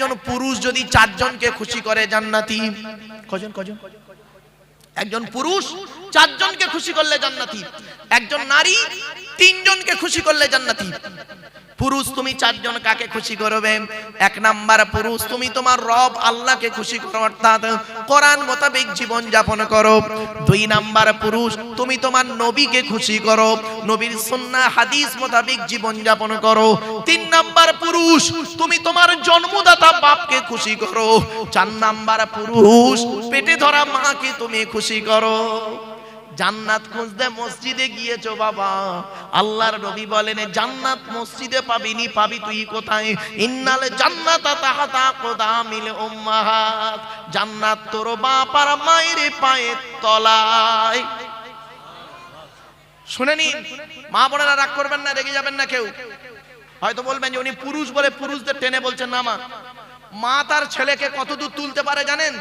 একজন পুরুষ যদি 4 জনকে খুশি করে জান্নাতি। কজন কজন? একজন পুরুষ 4 জনকে খুশি করলে জান্নাতি, একজন নারী 3 জনকে খুশি করলে জান্নাতি। পুরুষ তুমি 4 জন কাকে খুশি করবে? 1 নাম্বার পুরুষ তুমি তোমার রব আল্লাহকে খুশি করো, অর্থাৎ কোরআন মোতাবেক জীবন যাপন করো। 2 নাম্বার পুরুষ তুমি তোমার নবীকে খুশি করো, নবীর সুন্নাহ হাদিস মোতাবেক জীবন যাপন করো। 3 নাম্বার পুরুষ তুমি তোমার জন্মদাতা বাপকে খুশি করো। 4 নাম্বার পুরুষ পেটে ধরা মাকে তুমি খুশি করো। জান্নাত খুঁজতে মসজিদে গিয়েছো বাবা, আল্লাহর নবী বলেন জান্নাত মসজিদে পাবিনি, পাবি তুই কোথায়? ইন্নাল জান্নাতা তাহতা কদামিল উম্মাহাত, জান্নাত তোর বাপ আর মায়ের পায়ের তলায়। শুনে নিন মা বোনেরা, রাগ করবেন না, রেগে যাবেন না কেউ। হয়তো বলবেন যে উনি পুরুষ বলে পুরুষদের টেনে বলছেন না। মা তার ছেলেকে কত দূর তুলতে পারে জানেন?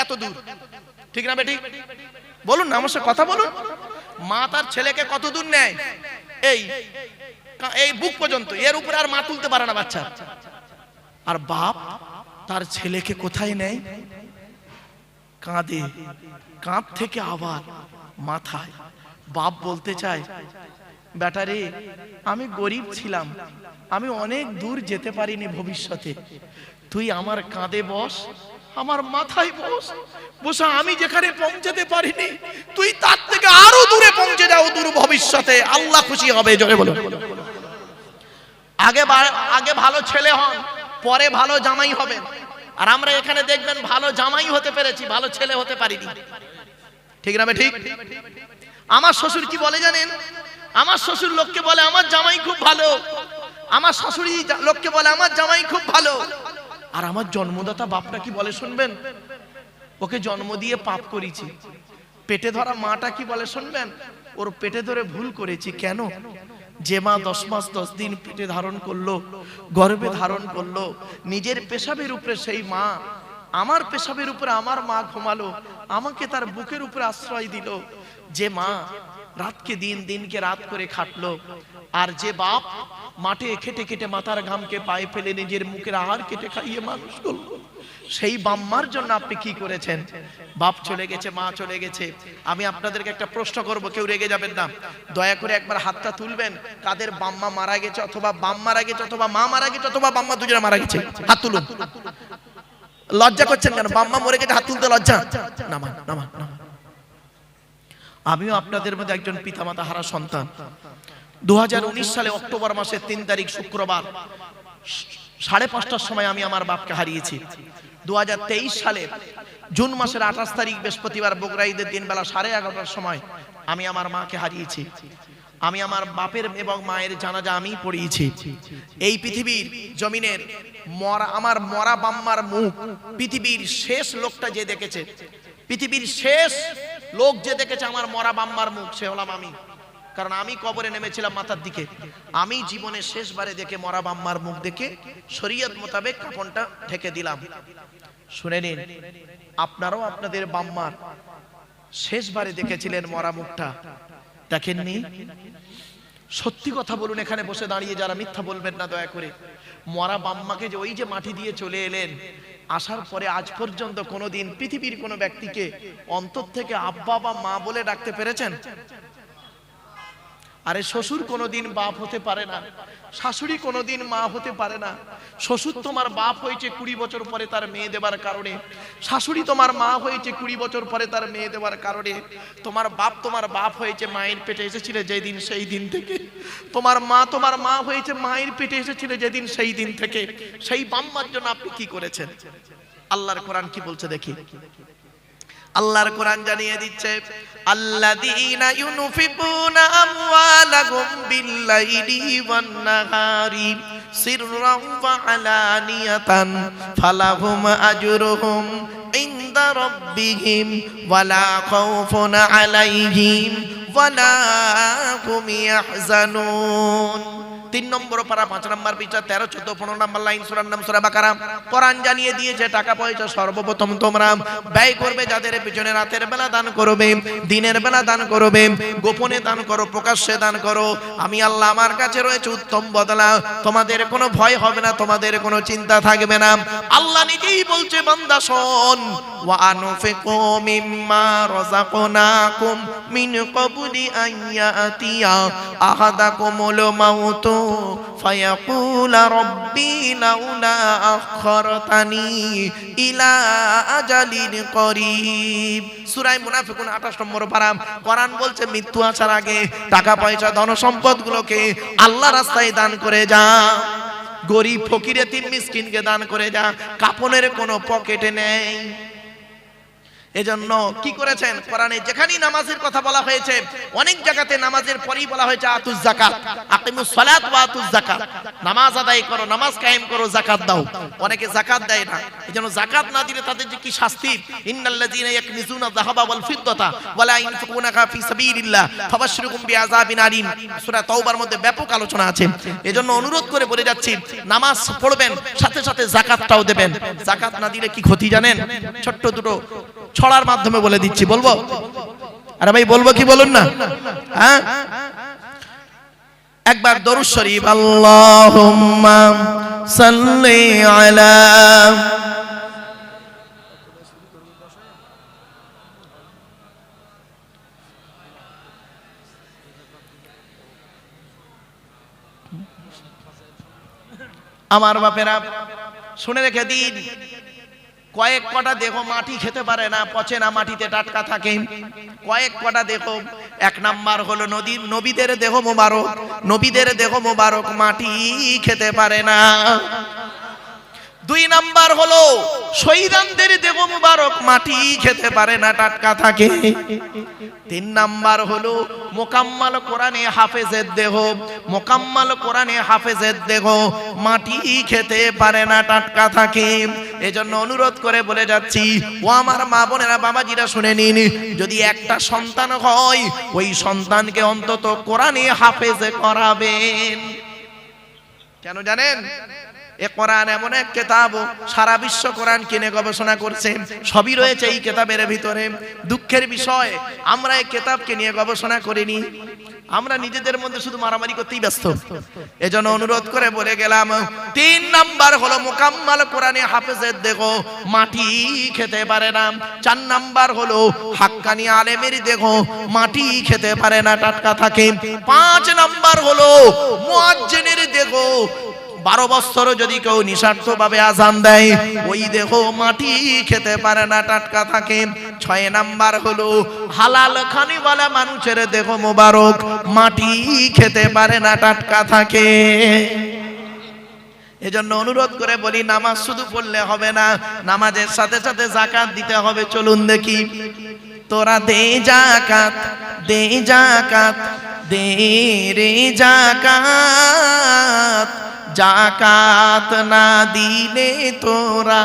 এত দূর। ঠিক না বেঠিক? বলুন না, আমার সাথে কথা বলুন। মা তার ছেলেকে কত দূর নেয়? এই বুক পর্যন্ত, এর উপরে আর মা তুলতে পারে না বাচ্চা। আর বাপ তার ছেলেকে কোথায় নেয়? কাঁধে, কাঁধ থেকে আবার মাথায়। বাপ বলতে চায় বেটারে আমি গরিব ছিলাম, আমি অনেক দূর যেতে পারিনি ভবিষ্যতে, তুই আমার কাঁধে বস, আমার মাথায় বস, বসা আমি যেখানে পৌঁছাতে পারিনি তুই তার থেকে আরো দূরে পৌঁছে যাও দূর ভবিষ্যতে, আল্লাহ খুশি হবে। জোরে বলো। আগে ভালো ছেলে হন, পরে ভালো জামাই হবেন। আর আমরা এখানে দেখবেন ভালো জামাই হতে পেরেছি, ভালো ছেলে হতে পারিনি। ঠিক না ঠিক? আমার শ্বশুর কি বলে জানেন? আমার শ্বশুর লোককে বলে আমার জামাই খুব ভালো, আমার শাশুড়ি লোককে বলে আমার জামাই খুব ভালো। আর আমার জন্মদাতা বাপটা কি বলে শুনবেন? ওকে জন্ম দিয়ে পাপ করেছি। পেটে ধরা মাটা কি বলে শুনবেন? ওর পেটে ধরে ভুল করেছি। কেন? যে মা 10 মাস 10 দিন পেটে ধারণ করলো, গর্ভে ধারণ করলো, নিজের পেশাবের উপরে সেই মা, আমার পেশাবের উপরে আমার মা ঘুমালো, আমাকে তার বুকের উপরে আশ্রয় দিল। যে মা রাতকে দিন, দিনকে রাত করে খাটলো, আর যে বাপ মাঠে খেটে খেটে মাথার ঘামকে পায়ে ফেলে নিজের মুখের আহার কেটে খাইয়ে মানুষ করলো, সেই বাম্মার জন্য আপনি কি করেছেন? বাপ চলে গেছে, মা চলে গেছে। আমি আপনাদেরকে একটা প্রশ্ন করব, কেউ রেগে যাবেন না, দয়া করে একবার হাতটা তুলবেন কাদের বাম্মা মারা গেছে, অথবা বাম মারা গেছে, অথবা মা মারা গেছে, অথবা বাম্মা দুজনে মারা গেছে। হাত তুলুন। লজ্জা করছেন কেন? বাম্মা মরে গেছে, হাত তুলতে লজ্জা? নামান নামান নামান। আমিও আপনাদের মধ্যে একজন পিতামাতা হারা সন্তান। 2019 সালে অক্টোবর মাসের 3 তারিখ শুক্রবার 5:30টার সময় আমি আমার বাপকে হারিয়েছি। 2023 সালে জুন মাসের 28 তারিখ বৃহস্পতিবার বকরা ঈদের দিন বেলা 11:30টার সময় আমি আমার মাকে হারিয়েছি। আমি আমার বাপের এবং মায়ের জানাজা আমি পড়িয়েছি। এই পৃথিবীর জমিনের আমার মরা বাম্মার মুখ পৃথিবীর শেষ লোকটা যে দেখেছে, পৃথিবীর শেষ লোক যে দেখেছে আমার মরা বাম্মার মুখ, সে হলাম আমি। কারণ আমি কবরে নেমেছিলাম মাথার দিকে। আমি জীবনের শেষবারে দেখে মরা বাম্মার মুখ দেখে শরীয়ত মোতাবেক কাফনটা ঢেকে দিলাম। শুনে নিন, আপনারাও আপনাদের বাম্মার শেষবারে দেখেছিলেন মরা মুখটা, দেখেননি? সত্যি কথা বলুন, এখানে বসে দাঁড়িয়ে যারা মিথ্যা বলবেন না দয়া করে। মরা বাম্মাকে যে ওই যে মাটি দিয়ে চলে এলেন, আসার পরে আজ পর্যন্ত কোনোদিন পৃথিবীর কোনো ব্যক্তিকে অন্তর থেকে আব্বা বা মা বলে ডাকতে পেরেছেন? আরে শ্বশুর কোনোদিন বাপ হতে পারে না, শাশুড়ি কোনোদিন মা হতে পারে না। শ্বশুর তোমার বাপ হয়েছে 20 বছর পরে তার মেয়ে দেবার কারণে, শাশুড়ি তোমার মা হয়েছে 20 বছর পরে তার মেয়ে দেবার কারণে। তোমার বাপ হয়েছে মায়ের পেটে এসেছিলে যেদিন, সেই দিন থেকে। তোমার মা হয়েছে মায়ের পেটে এসেছিলে যেদিন, সেই দিন থেকে। সেই বাম্মার জন্য আপনি কি করেছেন? আল্লাহর কোরআন কি বলছে দেখি। আল্লাহর কোরআন জানিয়ে দিচ্ছে, আল্লাযীনা ইউনফিকুনা আমওয়ালাহুম বিল্লাইলি ওয়ান নাহারি সিররান ওয়া আলানিয়াতান ফালাহুম আজরুহুম ইনদা রাব্বিহিম ওয়ালা খাউফুন আলাইহিম ওয়ালা হুম ইয়াহজানুন। 3 নম্বর পারা 5 নম্বর পৃষ্ঠা 13, 14, 15 নম্বর লাইন সূরার নাম সূরা বাকারা। কোরআন জানিয়ে দিয়েছে টাকা পয়সা সর্বপ্রথম তোমরা ব্যয় করবে যাদের পিছনে, রাতের বেলা দান করবে, দিনের বেলা দান করবে, গোপনে দান করো, প্রকাশ্যে দান করো। আমি আল্লাহ আমার কাছে রয়েছে উত্তম বদলা। তোমাদের কোনো ভয় হবে না, তোমাদের কোনো চিন্তা থাকবে না। আল্লাহ নিজেই বলছে বান্দা শোন, ওয়া আনফিকু মিম্মা রাযাকনাকুম মিন ক্বাবলি আন ইয়াতিয়া আহাদাকুমুল মাউত ফায়াকুলা রব্বি লাউলা আখখারতানি ইলা আজালিন করিব। সূরা মুনাফিকুন 28 নম্বর পারা। কোরআন বলছে মৃত্যু আসার আগে টাকা পয়সা ধন সম্পদগুলোকে আল্লাহর রাস্তায় দান করে যা। গরিব ফকির এতিম মিসকিনকে দান করে যা। কাপনের কোনো পকেটে নেই। এজন্য কি করেছেন, কোরআনে যেখানেই নামাজের কথা বলা হয়েছে অনেক জায়গাতে নামাজের পরেই বলা হয়েছে আতুজ যাকাত, আকিমুস সালাত ওয়া আতুজ যাকাত। নামাজ আদায় করো, নামাজ কায়েম করো, যাকাত দাও। অনেকে যাকাত দেয় না, এজন্য যাকাত না দিলে তাদের যে কি শাস্তি। ইন্নাল্লাযীনা ইয়াকনিজুনা যাহাবা ওয়াল ফিদ্দাতা ওয়া লা ইনফিকুনাহা ফি সাবিলিল্লাহ ফাবাশশিরহুম বিআযাবিন আলীম। সূরা তাওবার মধ্যে ব্যাপক আলোচনা আছে। এজন্য অনুরোধ করে বলে যাচ্ছি, নামাজ পড়বেন, সাথে সাথে যাকাতটাও দেবেন। যাকাত না দিলে কি ক্ষতি জানেন? ছোট্ট দুটো ছড়ার মাধ্যমে বলে দিচ্ছি, বলবো? আরে ভাই বলবো কি বলুন না? হ্যাঁ, একবার দরুদ শরীফ, আল্লাহুম্মা সাল্লি আলা আমার বাপেরা শুনে রেখে দিন। কয়েক কটা দেখো মাটি খেতে পারে না, পচে না, মাটিতে টাটকা থাকে। কয়েক কটা দেখো, 1 নাম্বার হলো নবীদের দেহ মোবারক, নবীদের দেহ মোবারক মাটি খেতে পারে না। 2 নাম্বার হলো শহীদানদের দেহ মোবারক মাটি খেতে পারে না, টাটকা থাকে। 3 নাম্বার হলো মোকাম্মাল কোরআনে হাফেজের দেহ, মোকাম্মাল কোরআনে হাফেজের দেহ মাটি খেতে পারে না, টাটকা থাকে। এজন্য অনুরোধ করে বলে যাচ্ছি, ও আমার মা বোনেরা, বাবাজিরা শুনে নিন, যদি একটা সন্তান হয় ওই সন্তানকে অন্তত কোরআনে হাফেজ করাবেন। কেন জানেন? এ কোরআন এমন এক কিতাব, সারা বিশ্ব কোরআন কিনে গবেষণা করছে, সবই রয়েছে এই কিতাবের ভিতরে। দুঃখের বিষয়, আমরা এই কিতাবকে নিয়ে গবেষণা করিনি। আমরা নিজেদের মধ্যে শুধু মারামারি করতেই ব্যস্ত। এজন্য অনুরোধ করে বলে গেলাম, 3 নাম্বার হলো মোকাম্মাল কোরআনে হাফেজের দেহ মাটি খেতে পারে না। 4 নাম্বার হলো হাক্কানি আলেমের দেহ মাটি খেতে পারে না, টাটকা থাকে। 5 নাম্বার হলো মুয়াজ্জিনের দেহ। 12 বছর যদি কেউ নিঃস্বার্থভাবে আযান দেয় ওই দেহ মাটি খেতে পারে না, টাটকা থাকে। 6 নাম্বার হলো হালাল খানিওয়ালা মানুষের দেহ মোবারক মাটি খেতে পারে না, টাটকা থাকে। এজন্য অনুরোধ করে বলি, নামাজ শুধু পড়লে হবে না, নামাজের সাথে সাথে যাকাত দিতে হবে। চলুন দেখি, তোরা দে যাকাত, দে যাকাত, দে রে যাকাত, যাকাত না দিলে তোরা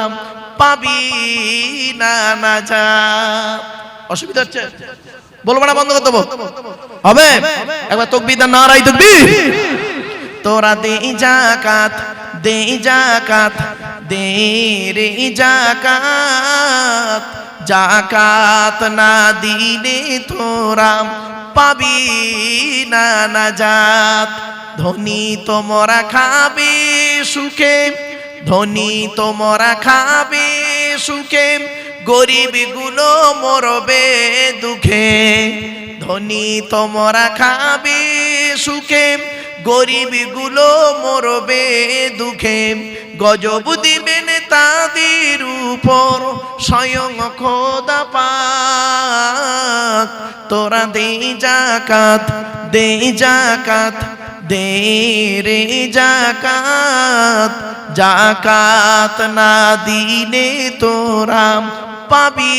পাবি না নাজাত। অসুবিধা হচ্ছে? বলবো না, বন্ধ করে দেবো? হবে? একবার তাকবীর দাও, নারাই তাকবীর। তোরা দে যাকাত, দে যাকাত, দে রে যাকাত, যাকাত না দিলে তোরা পাবি না নাজাত। ধনী তোমরা খাবে সুখে, ধনী তোমরা খাবে সুখে, গরিব গুলো মরবে দুঃখে। ধনী তোমরা খাবে সুখে, গরিব গুলো মরবে দুঃখে। গজব দিবেন তাদের উপর স্বয়ং খোদা পাক। তোরা দে যাকাত, দে যাকাত, দে রে যাকাত, যাকাত না দিলে তোরা পাবি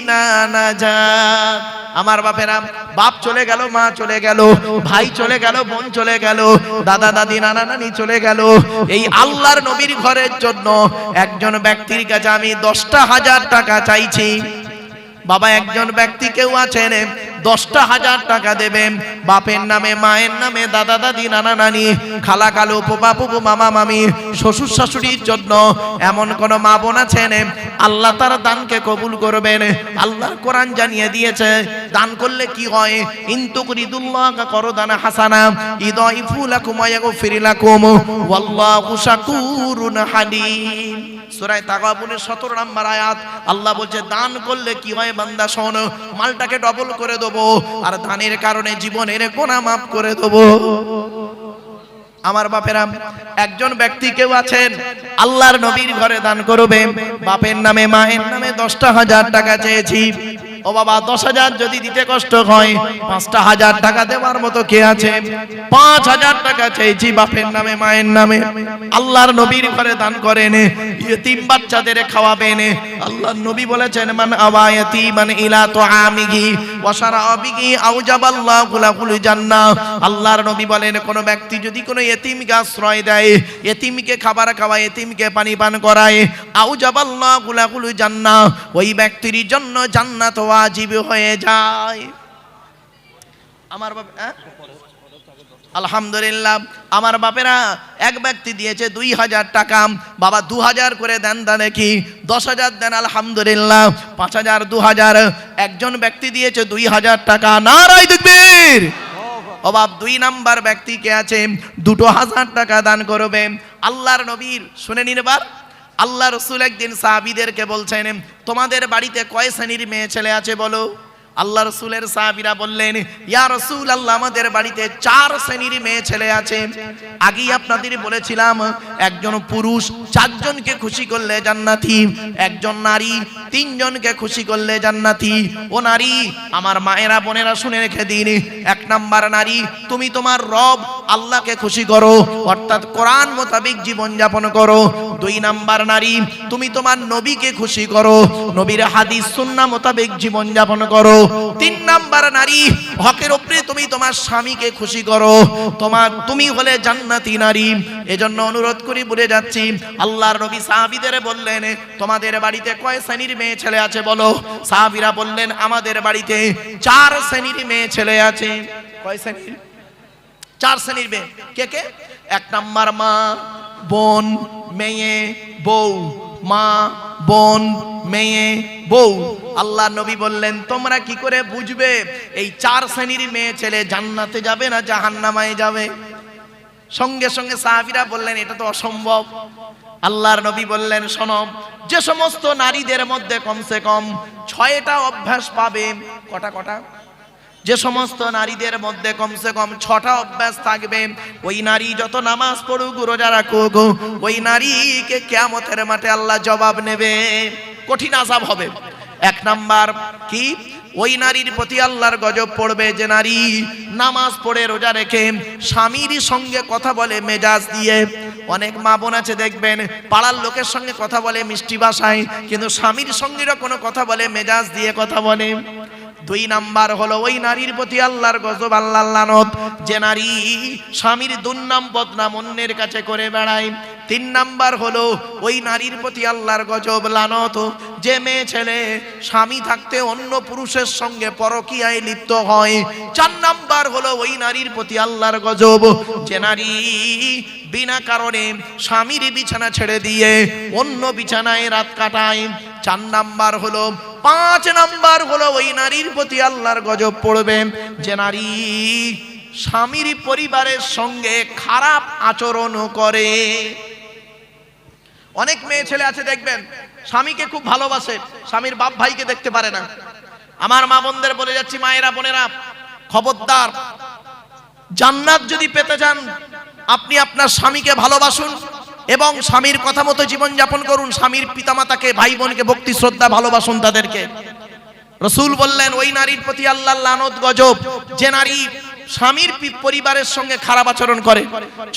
না নাজাত। আমার বাপেরা, বাপ চলে গেল, মা চলে গেল, ভাই চলে গেল, বোন চলে গেল, দাদা দাদি নানা নানি চলে গেল। এই আল্লাহর নবীর ঘরের জন্য একজন ব্যক্তির কাছে আমি 10,000 টাকা চাইছি। বাবা, একজন ব্যক্তি কেউ আছেন 10,000 টাকা দেবে। বাপের নামে, মায়ের নামে, দাদা দাদি, নানা নানি, খালা কালু, ফুপা ফুপু, মামা মামি, শ্বশুর শাশুড়ির জন্য এমন কোন মা বোন আছেন আল্লাহ তার দানকে কবুল করবেন। আল্লাহর কোরআন জানিয়ে দিয়েছে দান করলে কি হয়, ইনতুকরিদুল্লাহ করদানা হাসানা ইদাইফু লাকুম ওয়া ইয়াগফির লাকুম ওয়াল্লাহু শাকুরুন হালিম। সূরা তাগাবুনের 17 নম্বর আয়াত। আল্লাহ বলছে দান করলে কি হয় বান্দা শোন, মালটাকে ডবল করে দেবো, আর দানের কারণে জীবনের গুনাহ মাফ করে দেবো। আমার বাপেরা, একজন ব্যক্তি কেউ আছেন আল্লাহর নবীর ঘরে দান করবে, বাপের নামে, মায়ের নামে 10,000 টাকা চেয়েছি। ও বাবা, 10,000 যদি দিতে কষ্ট হয়, 5,000 টাকা দেওয়ার মতো কে আছে? 5,000 টাকা চেয়েছি বাপের নামে, মায়ের নামে। আল্লাহর নবীর ঘরে দান করেন, ইতিম বাচ্চাদের খাওয়াবেন। আল্লাহর নবী বলেছেন মান আওয়া ইয়াতীমান ইলা তুআমিহি ওয়া শারাবিহি আওজাবাল্লাহু লাহুল জান্নাহ। আল্লাহর নবী বলেন কোন ব্যক্তি যদি কোনো ইতিমকে আশ্রয় দেয়, ইতিমকে খাবার খাওয়ায়, ইতিমকে পানি পান করায়, আওজাবাল্লাহু লাহুল জান্নাহ, ওই ব্যক্তির জন্য জান্নাত ওয়াজিব হয়ে যায়। আমার বাবা, আলহামদুলিল্লাহ, আমার বাপেরা এক ব্যক্তি দিয়েছে 2,000 টাকা। বাবা 2,000 করে দেন, তা নাকি 10,000 দেন, আলহামদুলিল্লাহ। 5,000, 2,000। একজন ব্যক্তি দিয়েছে 2,000 টাকা। নারায়ে তাকবীর। অবাব 2 নাম্বার ব্যক্তি কে আছে? 2,000 টাকা দান করবে। আল্লাহর নবীর শুনে নিন এবার। আল্লাহ রাসূল একদিন সাহাবীদেরকে বলছেন তোমাদের বাড়িতে কয় শ্রেণীর মেয়ে ছেলে আছে বলো? আল্লাহ রাসূলের সাহাবীরা বললেন ইয়া রাসূলুল্লাহ, আমাদের বাড়িতে 4 শ্রেণীর মেয়ে ছেলে আছে। আগেই আপনাদের বলেছিলাম একজন পুরুষ 4 জনকে খুশি করলে জান্নাতি, একজন নারী 3 জনকে খুশি করলে জান্নাতি। ও নারী, আমার মায়েরা বোনেরা শুনে রেখে দিন, 1 নাম্বার নারী, তুমি তোমার রব আল্লাহকে খুশি করো, অর্থাৎ কোরআন মোতাবেক জীবন যাপন করো। 2 নাম্বার নারী, তুমি তোমার নবীকে খুশি করো, নবীর হাদিস সুন্নাহ মোতাবেক জীবন যাপন করো। 3 নাম্বার নারী, হকের উপরে তুমি তোমার স্বামীকে খুশি করো, তুমি হলে জান্নাতি নারী। এজন্য অনুরোধ করি বলে যাচ্ছি, আল্লাহর নবী সাহাবীদের বললেন তোমাদের বাড়িতে কয় শ্রেণীর মেয়ে ছেলে আছে বলো? সাহাবীরা বললেন আমাদের বাড়িতে 4 শ্রেণীর মেয়ে ছেলে আছে। কয় শ্রেণীর? 4 শ্রেণীর মেয়ে। কে কে? 1 নাম্বার মা, বোন, মেয়ে, বউ। মা, বোন, মেয়ে, বউ। আল্লাহ নবী বললেন তোমরা কি করে বুঝবে এই 4 শ্রেণীর মেয়ে ছেলে জান্নাতে যাবে না জাহান্নামে যাবে? সঙ্গে সঙ্গে সাহাবীরা বললেন এটা তো অসম্ভব। আল্লাহর নবী বললেন শোনো, যে সমস্ত নারীদের মধ্যে কমসে কম 6টা অভ্যাস পাবে। কটা? যে সমস্ত নারীদের মধ্যে কমসে কম 6টা অভ্যাস থাকবে, ওই নারী যত নামাজ পড়ুক, রোজা রাখুক, ওই নারীকে কিয়ামতের মাঠে আল্লাহ জবাব নেবে, কঠিন আযাব হবে। 1 নাম্বার কি? ওই নারীর প্রতি আল্লাহর গজব পড়বে যে নারী নামাজ পড়ে রোজা রেখে স্বামীর সঙ্গে কথা বলে মেজাজ দিয়ে। অনেক মা বোন আছে দেখবেন পাড়ার লোকের সঙ্গে কথা বলে মিষ্টি ভাষায়, কিন্তু স্বামীর সঙ্গে কোনো কথা বলে মেজাজ দিয়ে কথা বলে। 2 নাম্বার হলো ওই নারীর প্রতি আল্লাহর গজব, আল্লাহর লানত, যে নারী স্বামীর দুর্নাম বদনাম অন্যের কাছে করে বেড়ায়। 3 নাম্বার হলো ওই নারীর প্রতি আল্লাহর গজব, লানত, যে মেয়ে ছেলে স্বামী থাকতে অন্য পুরুষের সঙ্গে পরকীয়ায় লিপ্ত হয়। 4 নাম্বার হলো ওই নারীর প্রতি আল্লাহর গজব, যে নারী বিনা কারণে স্বামীর বিছানা ছেড়ে দিয়ে অন্য বিছানায় রাত কাটায়। 4 নাম্বার হলো 5 নাম্বার হলো ওই নারীর প্রতি আল্লাহর গজব পড়বে যে নারী স্বামীর পরিবারের সঙ্গে খারাপ আচরণ করে। অনেক মেয়ে ছেলে আছে দেখবেন স্বামীকে খুব ভালোবাসে, স্বামীর বাপ ভাইকে দেখতে পারে না। আমার মা বোনদের বলে যাচ্ছি, মায়েরা বোনেরা খবরদার, জান্নাত যদি পেতে চান আপনি আপনার স্বামীকে ভালোবাসুন এবং স্বামীর কথা মতো জীবন যাপন করুন। স্বামীর পিতামাতাকে, ভাই বোনকে ভক্তি শ্রদ্ধা ভালোবাসুন তাদেরকে। রাসূল বললেন ওই নারীর প্রতি আল্লাহর লানত গজব যে নারী স্বামীর পরিবারের সঙ্গে খারাপ আচরণ করে।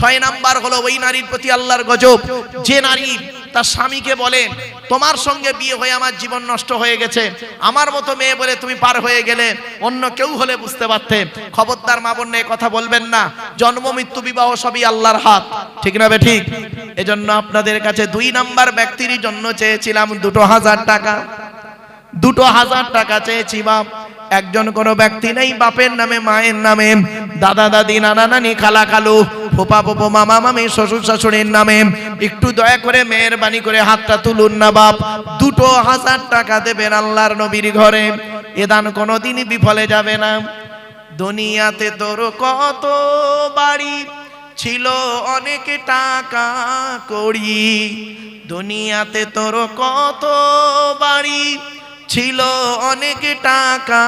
6 নাম্বার হলো ওই নারীর প্রতি আল্লাহর গজব যে নারী তার স্বামীকে বলে তোমার সঙ্গে বিয়ে হয়ে আমার জীবন নষ্ট হয়ে গেছে, আমার মতো মেয়ে বলে তুমি পার হয়ে গেলে, অন্য কেউ হলে বুঝতে পারতে। খবরদার মা বোন এই কথা বলবেন না। জন্ম মৃত্যু বিবাহ সবই আল্লাহর হাত, ঠিক না ঠিক? এজন্য আপনাদের কাছে 2 নাম্বার ব্যক্তির জন্য চেয়েছিলাম 2,000 টাকা। 2,000 টাকা চেয়েছি বাপ। একজন কোনো ব্যক্তি নেই বাপের নামে মায়ের নামে দাদা দাদি নানা নানি খালা খালু ফুপা ফুপু মামা মামি শ্বশুর শাশুড়ির নামে একটু দয়া করে মেহেরবানি করে হাতটা তুলুন না বাপ 2000 টাকা দেবেন আল্লাহর নবীর ঘরে এ দান কোনোদিনই বিফলে যাবে না দুনিয়াতে তোর কত বাড়ি ছিল অনেক টাকা কড়ি দুনিয়াতে তোর কত বাড়ি ছিল অনেক টাকা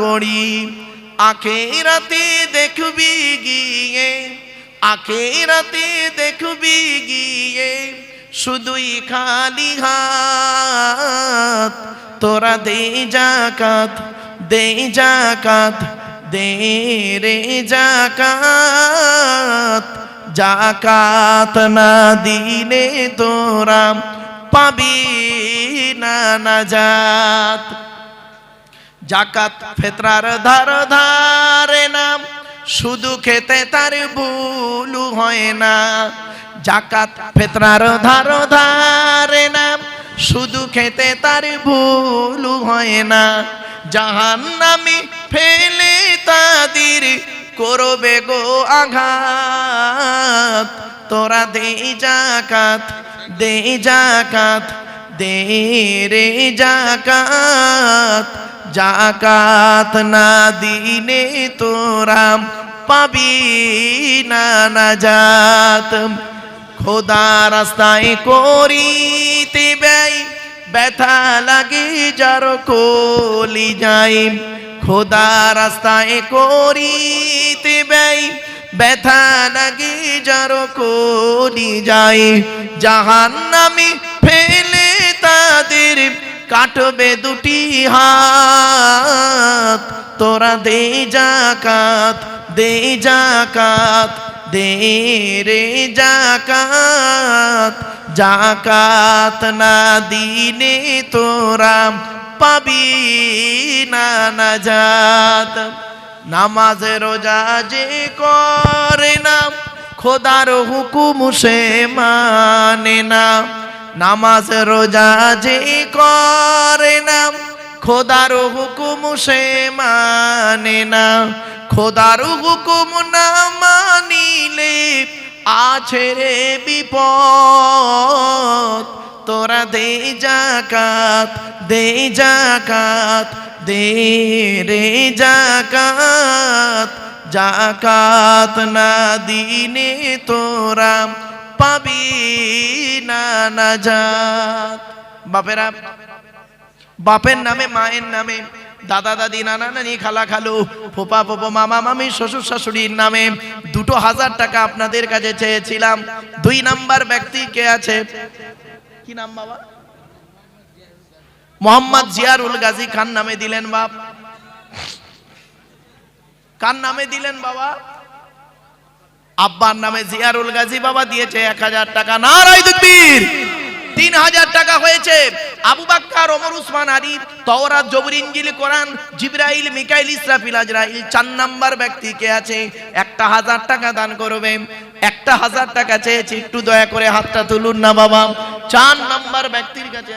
কড়ি আখিরাতে দেখবি গিয়ে আখিরাতে দেখবি গিয়ে শুধুই খালি হাত তোরা দে যাকাত দে যাকাত দে রে যাকাত যাকাত না দিলে তোরা পাবি না নাজাত যাকাত ফিতরার ধার ধারে না শুধু খেতে তার ভুল হয় না যাকাত ফিতরার ধার ধারে না শুধু খেতে তার ভুল হয় না জাহান্নামে ফেলে তাদের করবে গো আঘাত তোরা দে যাকাত দে যাকাত দে রে যাকাত যাকাত না দিলে তোরা পাবি না নাজাত খোদা রাস্তায় করিতে ব্যয় ব্যথা লাগে যার কলি যায় খোদা রাস্তায় করিতে ব্যয় ব্যথা লাগে যার কলি যায় জাহান্নামে ফেলে তাদের কাটবে দুটি হাত তোরা দে যাকাত দে যাকাত দে রে যাকাত যাকাত না দিলে তোরা পাবি না নাজাত নামাজ রোজা যে করে না খোদার হুকুম সে মানে না নামাজ রোজা যে করে না খোদার হুকুম সে মানে না খোদার হুকুম না মানিলে আছে রে বিপদ তোরা দে যাকাত দে যাকাত দে রে যাকাত যাকাত না দিলে তোরা পাবি না নাজাত বাপেরা বাপের নামে মায়ের নামে দাদা দাদি নানা নানি খালা খালু ফুপা ফুপু মামা মামি শ্বশুর শাশুড়ির নামে 2000 টাকা আপনাদের কাছে চেয়েছিলাম 2 নাম্বার ব্যক্তি কে আছে কি নাম বাবা মোহাম্মদ জিয়ারুল গাজী খান নামে দিলেন বাপ কার নামে দিলেন বাবা আব্বার নামে জিয়ারুল গাজী বাবা দিয়েছে 1000 টাকা নারায়ে তাকবীর 3000 টাকা হয়েছে আবু বকর ওমর উসমান আলী তাওরাত জবুর ইনজিল কোরআন জিবরাইল মিকাইল ইসরাফিল আজরাইল 4 নাম্বার ব্যক্তি কে আছে 1000 টাকা দান করবে 1000 টাকা চেয়েছি একটু দয়া করে হাতটা তুলুন না বাবা 4 নাম্বার ব্যক্তির কাছে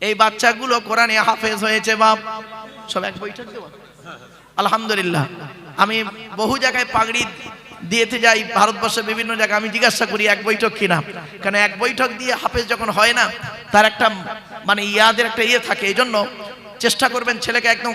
এই বাচ্চাগুলো কোরআনে হাফেজ হয়েছে বাপ সব এক বৈঠক দেব আলহামদুলিল্লাহ আমি বহু জায়গায় পাগড়ি দিয়েতে যাই ভারতবর্ষের বিভিন্ন জায়গায় আমি জিজ্ঞাসা করি এক বৈঠক কিনা কারণ এক বৈঠক দিয়ে হাফেজ যখন হয় না তার একটা মানে ইয়াদের একটা ইয়ে থাকে এইজন্য চেষ্টা করবেন ছেলেকে একদম